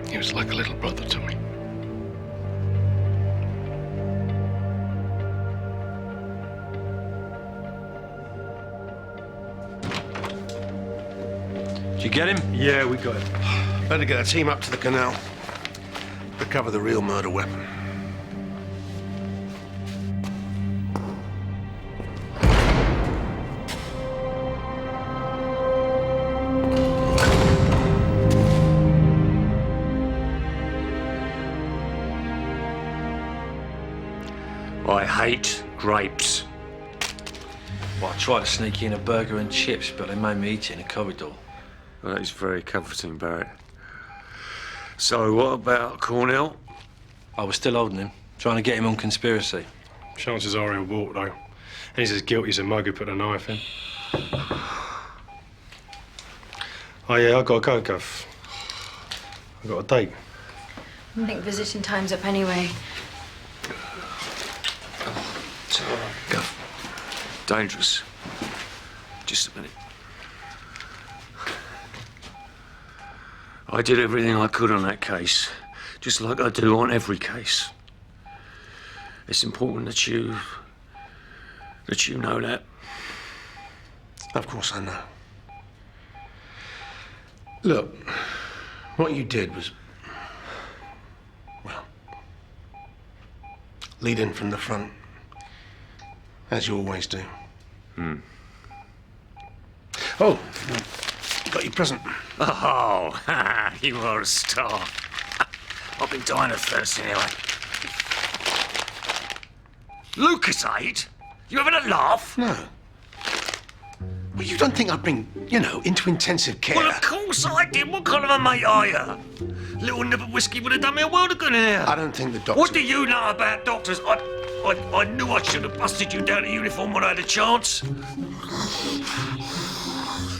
He was like a little brother to me. Did you get him? Yeah, we got him. Better get a team up to the canal. Recover the real murder weapon. I hate grapes. Well, I tried to sneak in a burger and chips, but they made me eat it in the corridor. Well, that is very comforting, Barrett. So, what about Cornell? I was still holding him, trying to get him on conspiracy. Chances are he'll walk, though. And he's as guilty as a mug who put a knife in. Oh, yeah, I've got to go, Gov. I've got a date. I think visiting time's up anyway. It's all right. Gov. Dangerous. Just a minute. I did everything I could on that case, just like I do on every case. It's important that you know that. Of course I know. Look, what you did was, well, lead in from the front, as you always do. Oh, got your present. Oh, you are a star. I've been dying of thirst anyway. Lucasade? You having a laugh? No. Well, you don't think I'd bring, into intensive care? Well, of course I did. What kind of a mate are you? Little nip of whiskey would have done me a world of good in here. I don't think the doctor... What do you know about doctors? I knew I should have busted you down to uniform when I had a chance.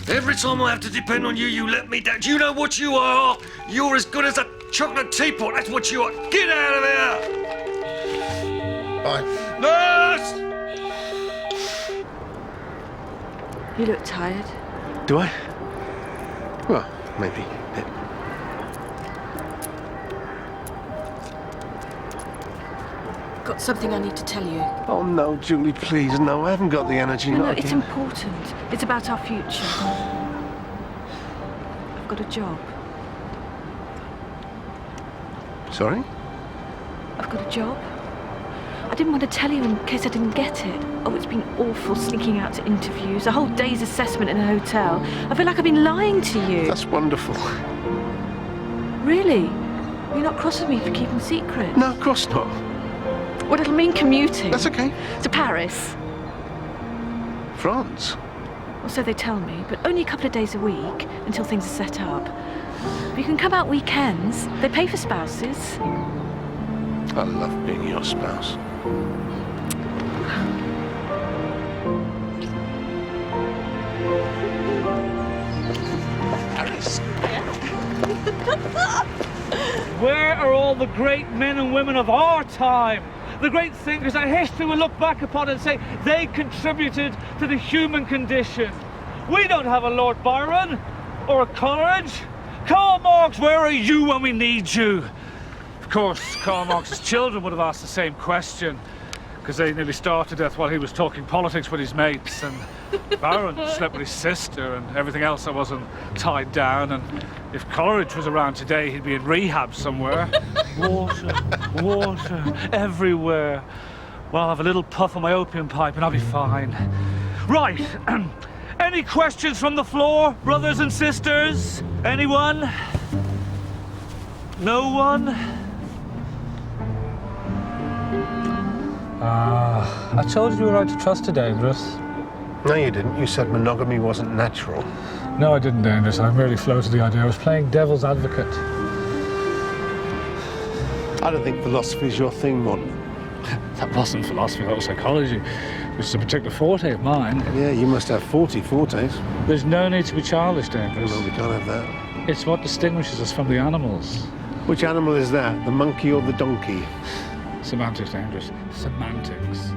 Every time I have to depend on you, you let me down. Do you know what you are? You're as good as a chocolate teapot. That's what you are. Get out of here! Bye. Nurse! You look tired. Do I? Well, maybe a bit. Got something I need to tell you. Oh, no, Julie, please. No, I haven't got the energy. No, not it's again. important. It's about our future. I've got a job. Sorry? I've got a job. I didn't want to tell you in case I didn't get it. Oh, it's been awful sneaking out to interviews, a whole day's assessment in a hotel. I feel like I've been lying to you. That's wonderful. Really? You're not cross with me for keeping secret? No, of course not. Well, it'll mean commuting. That's okay. To Paris. France? Or so they tell me, but only a couple of days a week until things are set up. But you can come out weekends. They pay for spouses. I love being your spouse. Paris? Where are all the great men and women of our time? The great thinkers that history will look back upon and say they contributed to the human condition. We don't have a Lord Byron or a Coleridge. Karl Marx, where are you when we need you? Of course, Karl Marx's children would have asked the same question, because they nearly starved to death while he was talking politics with his mates, and Byron slept with his sister and everything else that wasn't tied down, and if Coleridge was around today, he'd be in rehab somewhere. Water, everywhere. Well, I'll have a little puff on my opium pipe and I'll be fine. Right, any questions from the floor, brothers and sisters? Anyone? No one? I told you you were right to trust her, Dangerous. No, you didn't. You said monogamy wasn't natural. No, I didn't, Dangerous. I merely floated the idea. I was playing devil's advocate. I don't think philosophy's your thing, Mon. That wasn't philosophy, that was psychology, which is a particular forte of mine. Yeah, you must have 40 fortes. There's no need to be childish, Dangerous. Well, we can't have that. It's what distinguishes us from the animals. Which animal is that? The monkey or the donkey? Semantics, Dangerous. Semantics.